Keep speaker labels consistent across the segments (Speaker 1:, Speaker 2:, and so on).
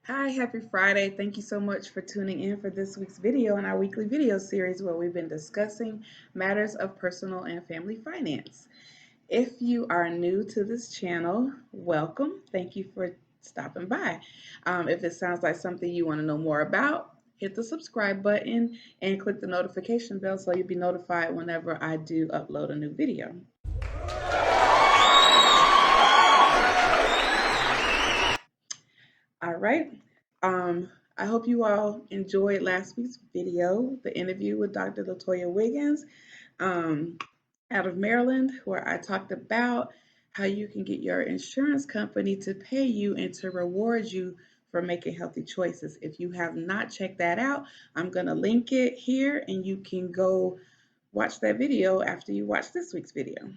Speaker 1: Hi, happy Friday. Thank you so much for tuning in for this week's video in our weekly video series where we've been discussing matters of personal and family finance. If you are new to this channel, welcome. Thank you for stopping by. If it sounds like something you want to know more about, hit the subscribe button and click the notification bell so you'll be notified whenever I do upload a new video. All right. Um, I hope you all enjoyed last week's video, the interview with Dr. Latoya Wiggins um, out of Maryland, where I talked about how you can get your insurance company to pay you and to reward you for making healthy choices. If you have not checked that out, I'm going to link it here and you can go watch that video after you watch this week's video.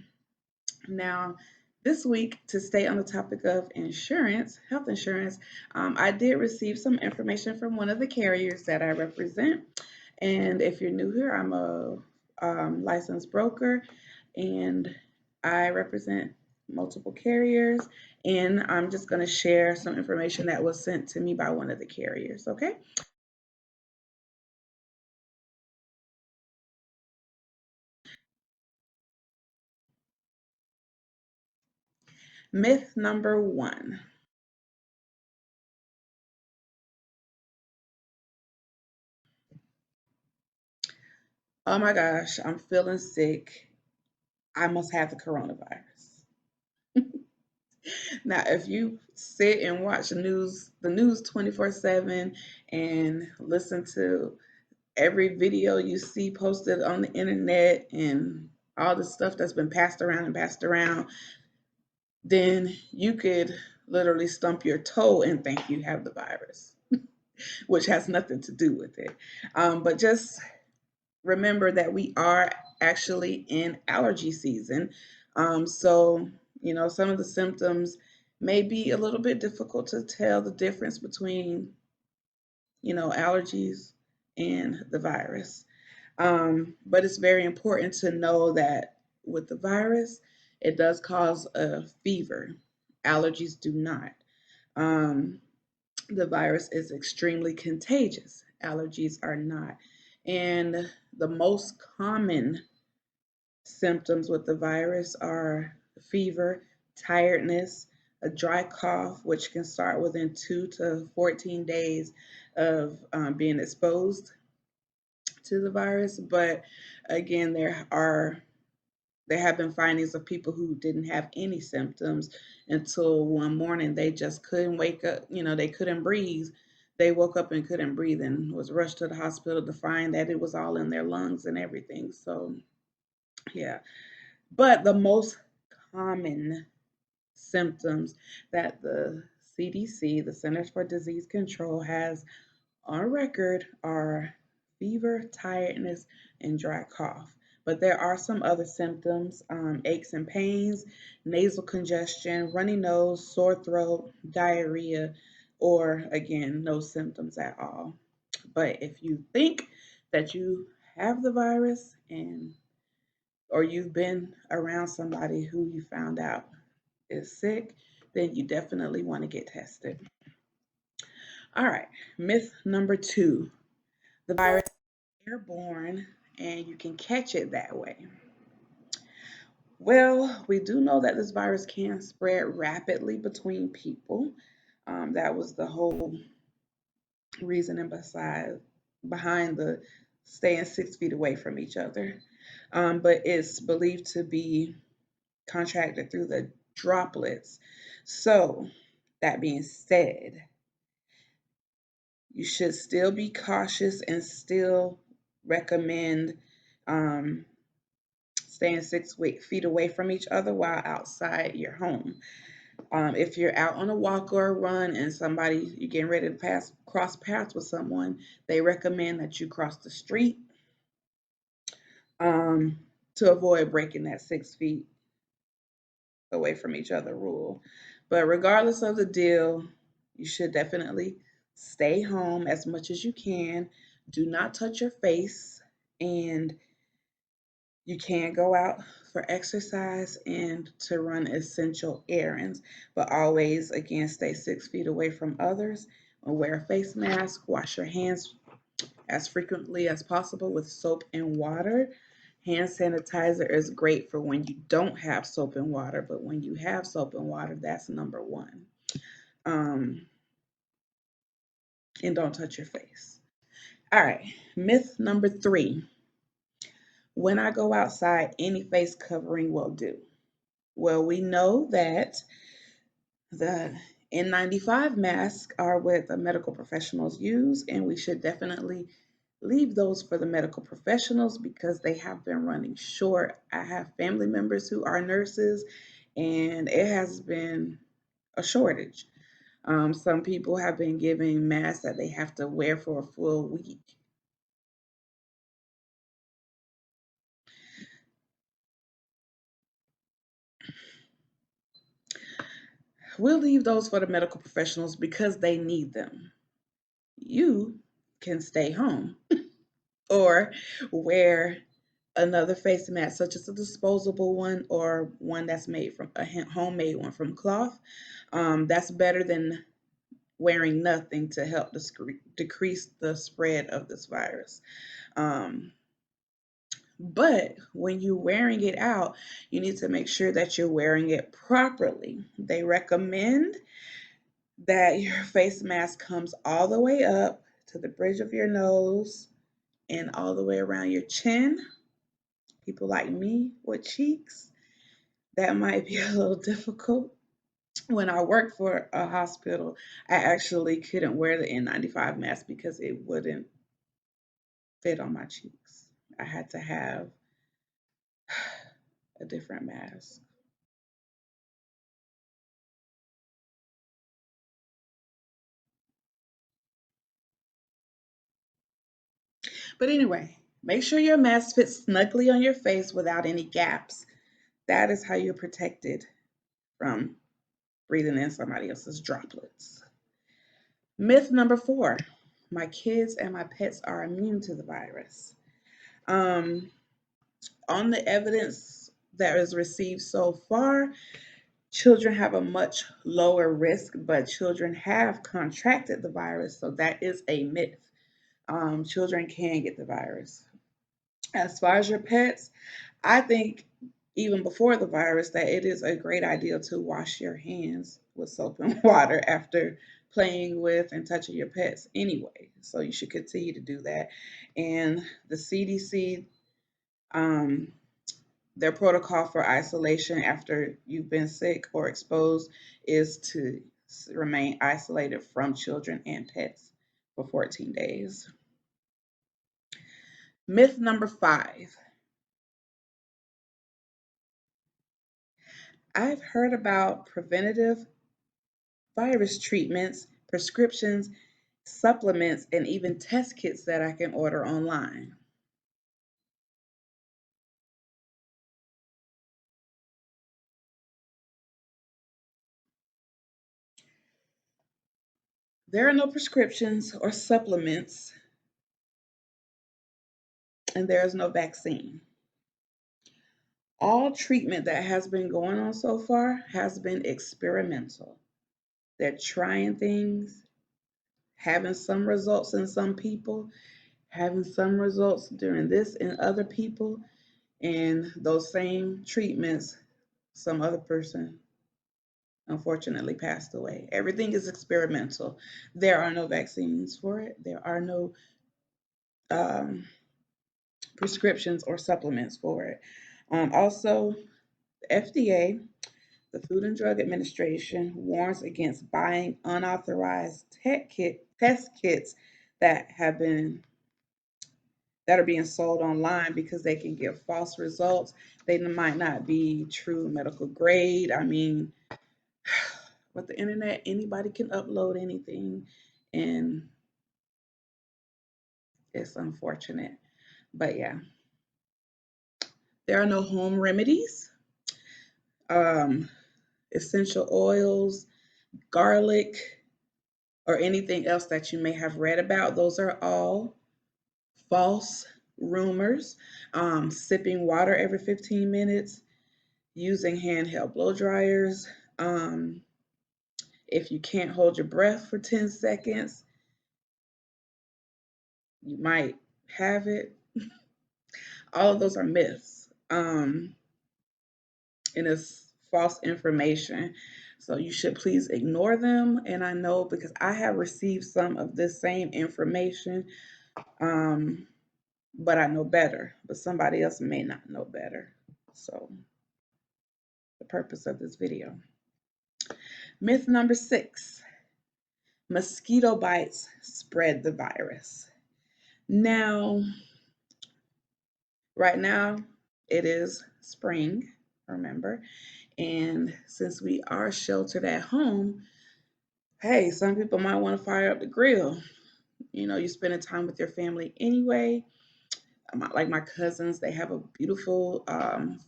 Speaker 1: Now, this week, to stay on the topic of insurance, health insurance, I did receive some information from one of the carriers that I represent. And if you're new here, I'm a licensed broker and I represent multiple carriers. And I'm just going to share some information that was sent to me by one of the carriers, okay? Myth number one. Oh my gosh, I'm feeling sick. I must have the coronavirus. Now, if you sit and watch the news 24/7 and listen to every video you see posted on the internet and all the stuff that's been passed around, then you could literally stump your toe and think you have the virus, which has nothing to do with it. But just remember that we are actually in allergy season. So, some of the symptoms may be a little bit difficult to tell the difference between, allergies and the virus. But it's very important to know that with the virus, it does cause a fever. Allergies do not. Um, the virus is extremely contagious. Allergies are not. And the most common symptoms with the virus are fever, tiredness, a dry cough, which can start within 2 to 14 days of being exposed to the virus. But again, there have been findings of people who didn't have any symptoms until one morning they just couldn't wake up, they couldn't breathe. They woke up and couldn't breathe and was rushed to the hospital to find that it was all in their lungs and everything. So, yeah. But the most common symptoms that the CDC, the Centers for Disease Control, has on record are fever, tiredness, and dry cough. But there are some other symptoms: aches and pains, nasal congestion, runny nose, sore throat, diarrhea, or again, no symptoms at all. But if you think that you have the virus and or you've been around somebody who you found out is sick, then you definitely want to get tested. All right, myth number two: the virus is airborne and you can catch it that way. Well, we do know that this virus can spread rapidly between people. That was the whole reasoning behind the staying 6 feet away from each other. But it's believed to be contracted through the droplets. So, that being said, you should still be cautious and still recommend um, staying 6 feet away from each other while outside your home. If you're out on a walk or a run and you're getting ready to cross paths with someone, they recommend that you cross the street um, to avoid breaking that 6 feet away from each other rule. But regardless of the deal, you should definitely stay home as much as you can. Do not touch your face, and you can go out for exercise and to run essential errands, but always, again, stay 6 feet away from others Wear a face mask, wash your hands as frequently as possible with soap and water. Hand sanitizer is great for when you don't have soap and water, but when you have soap and water, that's number one. Um, and don't touch your face. All right, myth number three: when I go outside, any face covering will do. Well, we know that the N95 masks are what the medical professionals use, and we should definitely leave those for the medical professionals because they have been running short. I have family members who are nurses, and it has been a shortage. Some people have been giving masks that they have to wear for a full week. We'll leave those for the medical professionals because they need them. You can stay home or wear another face mask, such as a disposable one or one that's made from a homemade one from cloth. That's better than wearing nothing to help decrease the spread of this virus. Um, but when you're wearing it out, you need to make sure that you're wearing it properly. They recommend that your face mask comes all the way up to the bridge of your nose and all the way around your chin. People like me with cheeks, that might be a little difficult. When I worked for a hospital, I actually couldn't wear the N95 mask because it wouldn't fit on my cheeks. I had to have a different mask. But anyway, make sure your mask fits snugly on your face without any gaps. That is how you're protected from breathing in somebody else's droplets. Myth number four: my kids and my pets are immune to the virus. Um, on the evidence that is received so far, children have a much lower risk, but children have contracted the virus, so that is a myth. Children can get the virus. As far as your pets, I think even before the virus that it is a great idea to wash your hands with soap and water after playing with and touching your pets anyway. So you should continue to do that. And the CDC, um, their protocol for isolation after you've been sick or exposed is to remain isolated from children and pets for 14 days. Myth number five: I've heard about preventative virus treatments, prescriptions, supplements, and even test kits that I can order online. There are no prescriptions or supplements, and there is no vaccine. All treatment that has been going on so far has been experimental. They're trying things, having some results in some people, having some results during this in other people, and those same treatments, some other person unfortunately passed away. Everything is experimental. There are no vaccines for it. There are no um, prescriptions or supplements for it. Also, the FDA, the Food and Drug Administration, warns against buying unauthorized test kits that have been that are being sold online because they can give false results. They might not be true medical grade. I mean, with the internet, anybody can upload anything, and it's unfortunate. But yeah, there are no home remedies, um, essential oils, garlic, or anything else that you may have read about. Those are all false rumors. Sipping water every 15 minutes, using handheld blow dryers. Um, If you can't hold your breath for 10 seconds, you might have it. All of those are myths. And it's false information. So you should please ignore them. And I know because I have received some of this same information, um, but I know better. But somebody else may not know better. So the purpose of this video. Myth number 6: mosquito bites spread the virus. Now, right now, it is spring, remember? And since we are sheltered at home, hey, some people might want to fire up the grill. You know, you're spending time with your family anyway. Like my cousins, they have a beautiful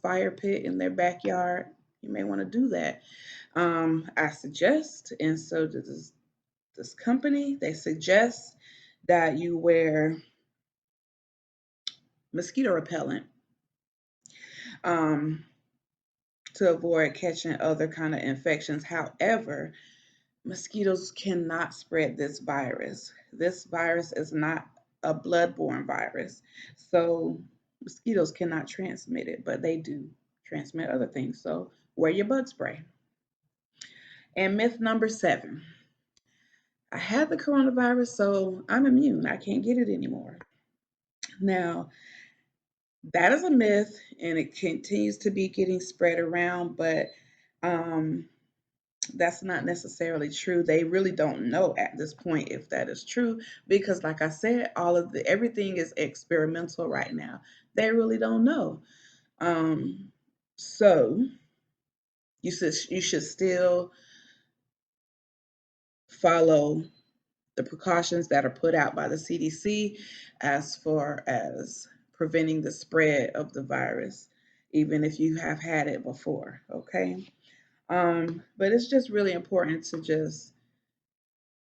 Speaker 1: fire pit in their backyard. You may want to do that. I suggest, and so does this company, they suggest that you wear mosquito repellent um, to avoid catching other kind of infections. However, mosquitoes cannot spread this virus. This virus is not a bloodborne virus. So mosquitoes cannot transmit it, but they do transmit other things. So wear your bug spray. And myth number 7: I had the coronavirus, so I'm immune. I can't get it anymore. Now, that is a myth and it continues to be getting spread around, but um, that's not necessarily true. They really don't know at this point if that is true because, like I said, everything is experimental right now. They really don't know. Um, so you should still follow the precautions that are put out by the CDC as far as preventing the spread of the virus, even if you have had it before. Okay. But it's just really important to just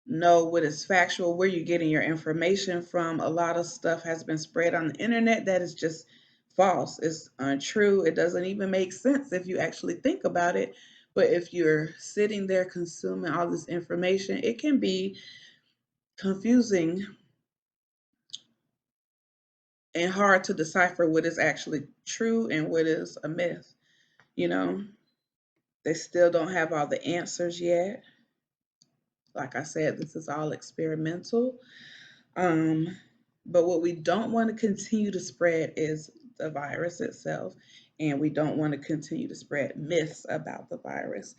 Speaker 1: know what is factual, where you're getting your information from. A lot of stuff has been spread on the internet that is just false. It's untrue. It doesn't even make sense if you actually think about it. But if you're sitting there consuming all this information, it can be confusing and hard to decipher what is actually true and what is a myth. You know, they still don't have all the answers yet. Like I said, this is all experimental. Um, but what we don't want to continue to spread is the virus itself, and we don't want to continue to spread myths about the virus.